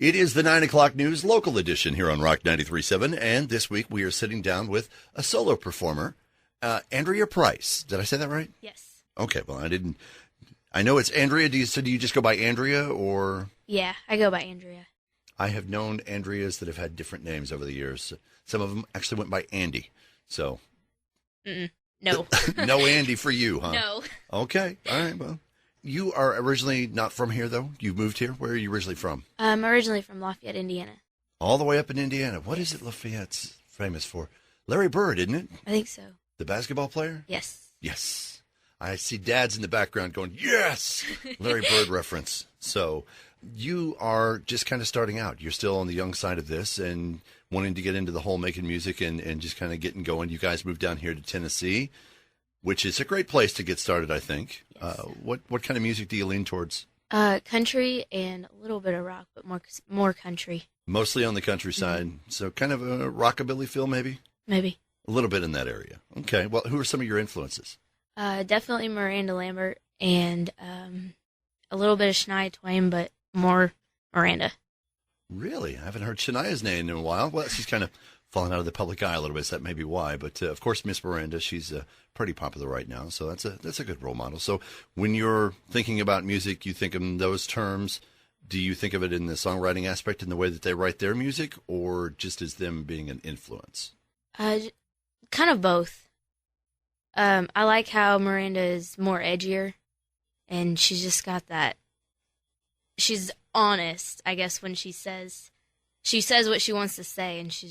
It is the 9 o'clock news local edition here on Rock 93.7, and this week we are sitting down with a solo performer, Andrea Price. Did I say that right? Yes. Okay, well, I know it's Andrea. Do you just go by Andrea, or? Yeah, I go by Andrea. I have known Andreas that have had different names over the years. Some of them actually went by Andy, so. No. No Andy for you, huh? No. Okay, all right, well. You are originally not from here, though? You moved here? Where are you originally from? I'm originally from Lafayette, Indiana. All the way up in Indiana. What is it Lafayette's famous for? Larry Bird, isn't it? I think so. The basketball player? Yes. Yes. I see dads in the background going, yes! Larry Bird reference. So you are just kind of starting out. You're still on the young side of this and wanting to get into the whole making music and just kind of getting going. You guys moved down here to Tennessee, which is a great place to get started, I think. Yes. What kind of music do you lean towards? Country and a little bit of rock, but more country. Mostly on the countryside. Mm-hmm. So kind of a rockabilly feel, maybe? Maybe. A little bit in that area. Okay. Well, who are some of your influences? Definitely Miranda Lambert and a little bit of Shania Twain, but more Miranda. Really? I haven't heard Shania's name in a while. Well, she's kind of fallen out of the public eye a little bit, so that may be why. But, of course, Miss Miranda, she's pretty popular right now, so that's a good role model. So when you're thinking about music, you think in those terms. Do you think of it in the songwriting aspect in the way that they write their music, or just as them being an influence? Kind of both. I like how Miranda is more edgier, and she's just got that. She's honest, I guess, when she says what she wants to say, and she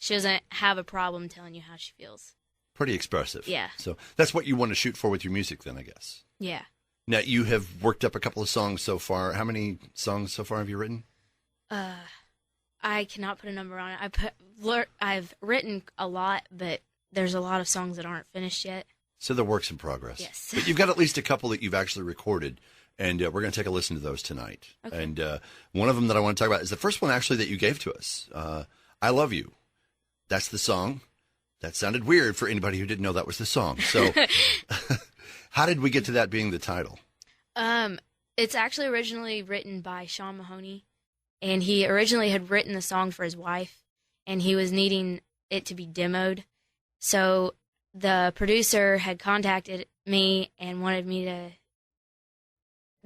doesn't have a problem telling you how she feels. Pretty expressive. Yeah. So that's what you want to shoot for with your music then, I guess. Yeah. Now, you have worked up a couple of songs so far. How many songs so far have you written? I cannot put a number on it. I've written a lot, but there's a lot of songs that aren't finished yet. So they're works in progress. Yes. But you've got at least a couple that you've actually recorded, and we're going to take a listen to those tonight. Okay. And one of them that I want to talk about is the first one actually that you gave to us, I Love You. That's the song. That sounded weird for anybody who didn't know that was the song. So how did we get to that being the title? It's actually originally written by Sean Mahoney, and he originally had written the song for his wife, and he was needing it to be demoed. So the producer had contacted me and wanted me to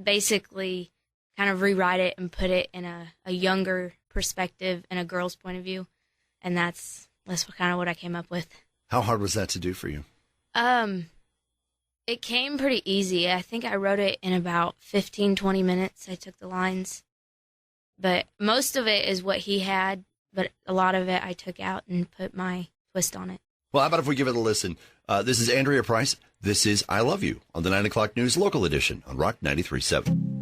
basically kind of rewrite it and put it in a younger perspective and a girl's point of view, and that's kind of what I came up with. How hard was that to do for you? It came pretty easy. I think I wrote it in about 15, 20 minutes. I took the lines. But most of it is what he had, but a lot of it I took out and put my twist on it. Well, how about if we give it a listen? This is Andrea Price. This is I Love You on the 9 o'clock news local edition on Rock 93.7.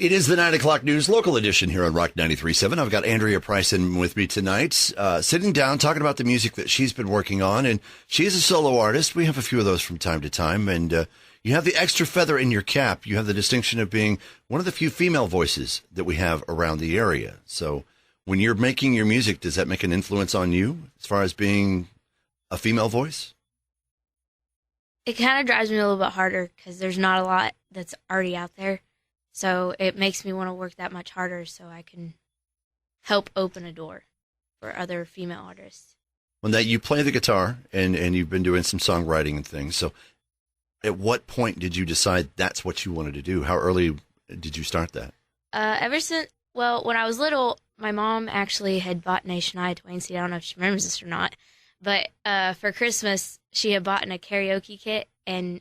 It is the 9 o'clock news, local edition here on Rock 93.7. I've got Andrea Price in with me tonight, sitting down, talking about the music that she's been working on. And she's a solo artist. We have a few of those from time to time. And you have the extra feather in your cap. You have the distinction of being one of the few female voices that we have around the area. So when you're making your music, does that make an influence on you as far as being a female voice? It kind of drives me a little bit harder because there's not a lot that's already out there. So it makes me want to work that much harder so I can help open a door for other female artists. When that you play the guitar and you've been doing some songwriting and things. So at what point did you decide that's what you wanted to do? How early did you start that? Ever since, when I was little, my mom actually had bought a Shania Twain CD. I don't know if she remembers this or not. But for Christmas, she had bought a karaoke kit, and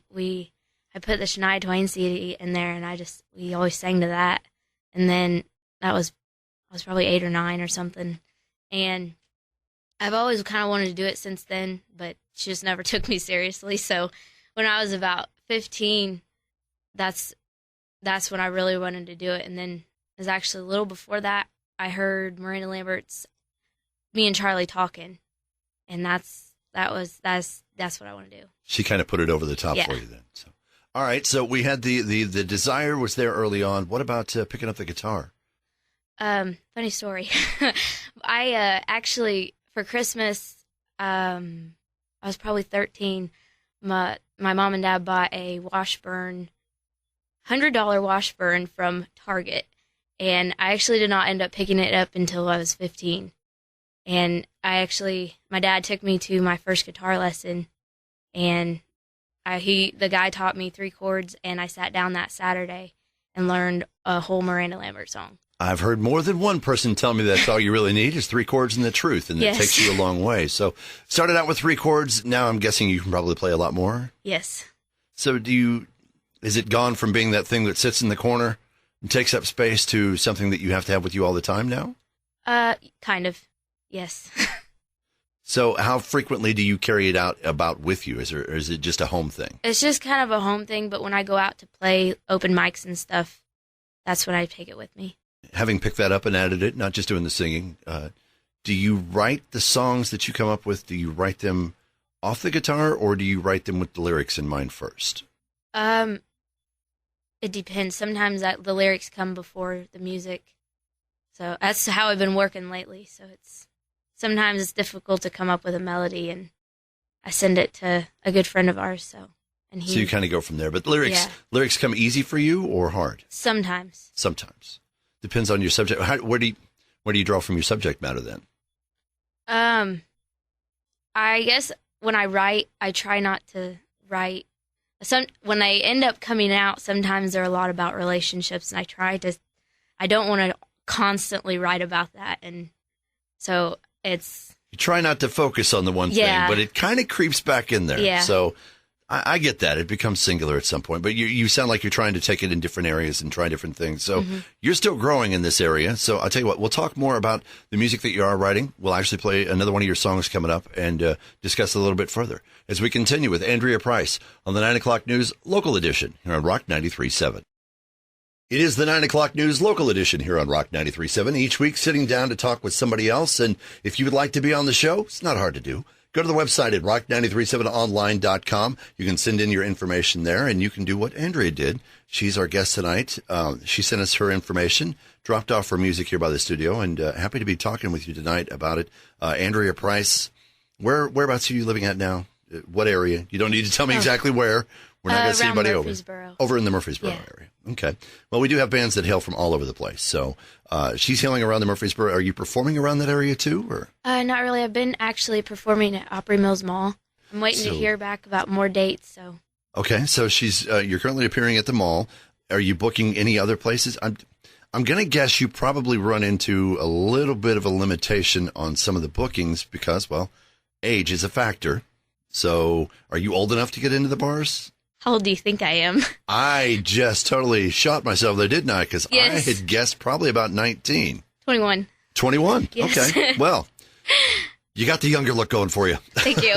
I put the Shania Twain CD in there, and we always sang to that. And then I was probably 8 or 9 or something. And I've always kind of wanted to do it since then, but she just never took me seriously. So when I was about 15, that's when I really wanted to do it. And then it was actually a little before that, I heard Miranda Lambert's Me and Charlie Talking. And that's what I want to do. She kind of put it over the top for you then. So. All right, so we had the desire was there early on. What about picking up the guitar? Funny story. I actually, for Christmas, I was probably 13. My mom and dad bought a Washburn, $100 Washburn from Target. And I actually did not end up picking it up until I was 15. And my dad took me to my first guitar lesson, and the guy taught me 3 chords, and I sat down that Saturday and learned a whole Miranda Lambert song. I've heard more than one person tell me that's all you really need is 3 chords and the truth, and yes. It takes you a long way. So started out with 3 chords. Now I'm guessing you can probably play a lot more. Yes. So is it gone from being that thing that sits in the corner and takes up space to something that you have to have with you all the time now? Kind of. Yes. So how frequently do you carry it about with you? Is it just a home thing? It's just kind of a home thing, but when I go out to play open mics and stuff, that's when I take it with me. Having picked that up and added it, not just doing the singing, do you write the songs that you come up with, do you write them off the guitar, or do you write them with the lyrics in mind first? It depends. Sometimes the lyrics come before the music. So that's how I've been working lately. So sometimes it's difficult to come up with a melody, and I send it to a good friend of ours. So you kind of go from there. But lyrics come easy for you or hard? Sometimes. Depends on your subject. Where do you draw from your subject matter then? I guess when I write, I try not to write. When they end up coming out, sometimes they're a lot about relationships, and I don't want to constantly write about that, and so you try not to focus on the one thing, but it kind of creeps back in there. Yeah. So I get that. It becomes singular at some point, but you sound like you're trying to take it in different areas and try different things. So You're still growing in this area. So I'll tell you what, we'll talk more about the music that you are writing. We'll actually play another one of your songs coming up and discuss a little bit further as we continue with Andrea Price on the 9 o'clock news local edition here on Rock 93.7. It is the 9 o'clock news local edition here on Rock 93.7. Each week sitting down to talk with somebody else. And if you would like to be on the show, it's not hard to do. Go to the website at rock937online.com. You can send in your information there, and you can do what Andrea did. She's our guest tonight. She sent us her information, dropped off her music here by the studio, and happy to be talking with you tonight about it. Andrea Price, whereabouts are you living at now? What area? You don't need to tell me exactly where. We're not going to see anybody over in the Murfreesboro area. Okay. Well, we do have bands that hail from all over the place. So she's hailing around the Murfreesboro. Are you performing around that area too? Or? Not really. I've been actually performing at Opry Mills Mall. I'm waiting to hear back about more dates. So. Okay. So you're currently appearing at the mall. Are you booking any other places? I'm going to guess you probably run into a little bit of a limitation on some of the bookings because, well, age is a factor. So are you old enough to get into the bars? How old do you think I am? I just totally shot myself there, didn't I? Because yes. I had guessed probably about 19. 21. 21? Yes. Okay. Well, you got the younger look going for you. Thank you.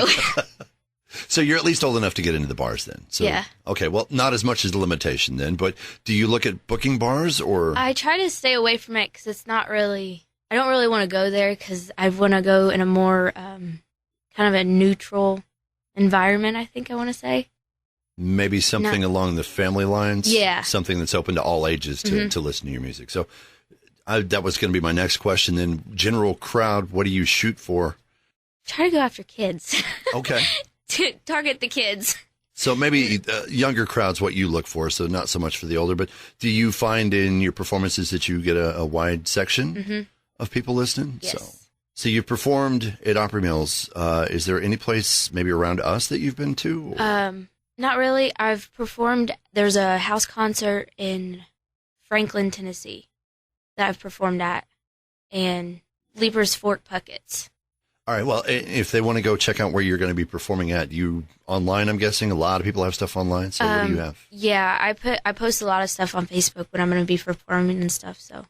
So you're at least old enough to get into the bars then. So, Yeah. Okay, well, not as much as the limitation then, but do you look at booking bars or? I try to stay away from it because it's not really. I don't really want to go there because I want to go in a more kind of a neutral environment. I think I want to say. Maybe something along the family lines? Yeah. Something that's open to all ages to listen to your music. So that was going to be my next question. Then, general crowd, what do you shoot for? Try to go after kids. Okay. To target the kids. So maybe younger crowds, what you look for, so not so much for the older. But do you find in your performances that you get a wide section of people listening? Yes. So you've performed at Opry Mills. Is there any place maybe around us that you've been to? Not really. I've performed. There's a house concert in Franklin, Tennessee that I've performed at, and Leapers Fort Puckett's. All right. Well, if they want to go check out where you're going to be performing at, you online, I'm guessing a lot of people have stuff online. So what do you have? Yeah, I post a lot of stuff on Facebook when I'm going to be performing and stuff. So.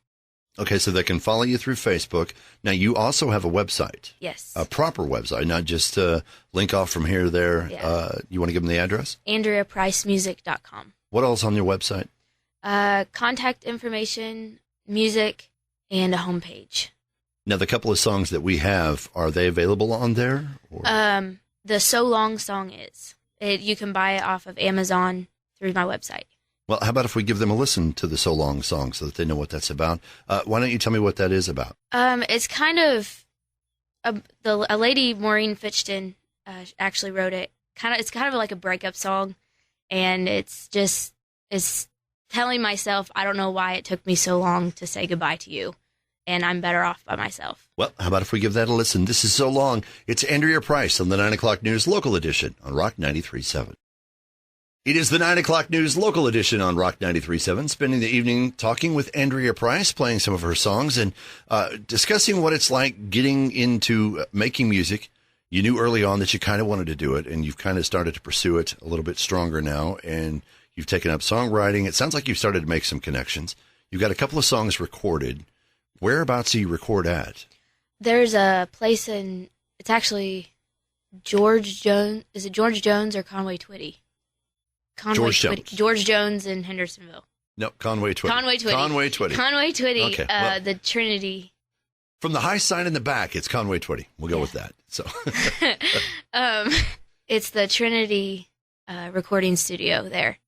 Okay, so they can follow you through Facebook. Now, you also have a website. Yes. A proper website, not just link off from here to there. Yeah. You want to give them the address? AndreaPriceMusic.com. What else on your website? Contact information, music, and a homepage. Now, the couple of songs that we have, are they available on there? Or? The So Long song is. You can buy it off of Amazon through my website. Well, how about if we give them a listen to the So Long song so that they know what that's about? Why don't you tell me what that is about? It's kind of a lady, Maureen Fitchton, actually wrote it. It's kind of like a breakup song, and it's telling myself I don't know why it took me so long to say goodbye to you, and I'm better off by myself. Well, how about if we give that a listen? This is So Long. It's Andrea Price on the 9 o'clock news local edition on Rock 93.7. It is the 9 o'clock news local edition on Rock 93.7, spending the evening talking with Andrea Price, playing some of her songs and discussing what it's like getting into making music. You knew early on that you kind of wanted to do it, and you've kind of started to pursue it a little bit stronger now, and you've taken up songwriting. It sounds like you've started to make some connections. You've got a couple of songs recorded. Whereabouts do you record at? There's a place it's actually George Jones. Is it George Jones or Conway Twitty? George Jones. George Jones in Hendersonville. No, Conway Twitty. Conway Twitty. Conway Twitty. Okay. The Trinity. From the high sign in the back, it's Conway Twitty. We'll go with that. So, it's the Trinity recording studio there,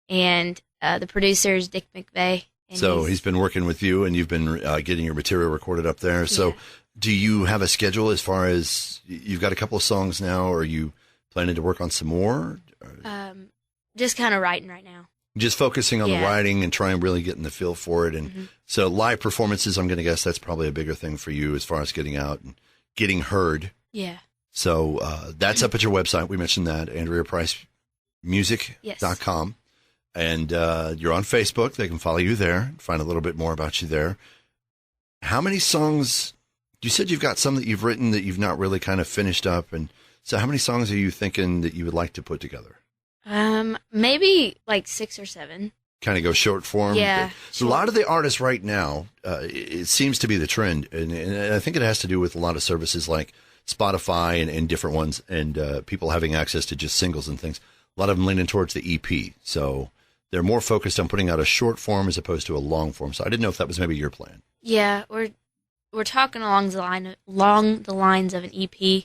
and the producer's Dick McVeigh. So he's been working with you, and you've been getting your material recorded up there. So, yeah. Do you have a schedule as far as you've got a couple of songs now, or are you planning to work on some more? Just kind of writing right now. Just focusing on the writing and trying really getting the feel for it. And so live performances, I'm going to guess that's probably a bigger thing for you as far as getting out and getting heard. Yeah. So that's up at your website. We mentioned that, AndreaPriceMusic.com. And you're on Facebook. They can follow you there, find a little bit more about you there. How many songs? You said you've got some that you've written that you've not really kind of finished up. And so how many songs are you thinking that you would like to put together? Maybe like 6 or 7. Kind of go short form. Yeah. So a lot of the artists right now, it seems to be the trend. And I think it has to do with a lot of services like Spotify and different ones, and people having access to just singles and things. A lot of them leaning towards the EP. So they're more focused on putting out a short form as opposed to a long form. So I didn't know if that was maybe your plan. Yeah, we're talking along the lines of an EP,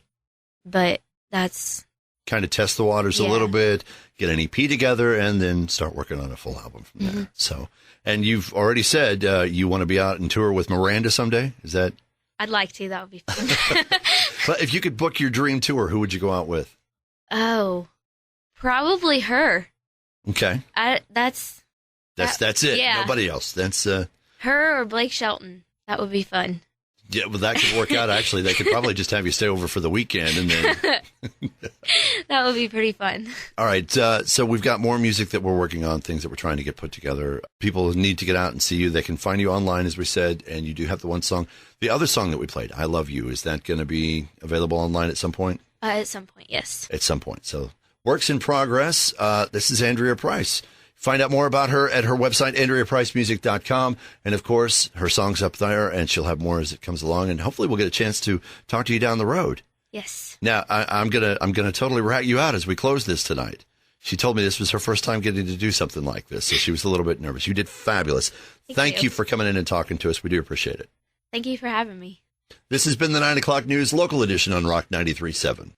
but that's kind of test the waters a little bit, get an EP together, and then start working on a full album from there. So, and you've already said you want to be out and tour with Miranda someday. Is that? I'd like to. That would be fun. But if you could book your dream tour, who would you go out with? Oh, probably her. Okay. That's it. Yeah. Nobody else. That's her or Blake Shelton. That would be fun. Yeah, well, that could work out, actually. They could probably just have you stay over for the weekend. And then that would be pretty fun. All right. So we've got more music that we're working on, things that we're trying to get put together. People need to get out and see you. They can find you online, as we said, and you do have the one song. The other song that we played, I Love You, is that going to be available online at some point? At some point, yes. At some point. So works in progress. This is Andrea Price. Find out more about her at her website, AndreaPriceMusic.com. And, of course, her song's up there, and she'll have more as it comes along. And hopefully we'll get a chance to talk to you down the road. Yes. Now, I'm gonna totally rat you out as we close this tonight. She told me this was her first time getting to do something like this, so she was a little bit nervous. You did fabulous. Thank you for coming in and talking to us. We do appreciate it. Thank you for having me. This has been the 9 o'clock news local edition on Rock 93.7.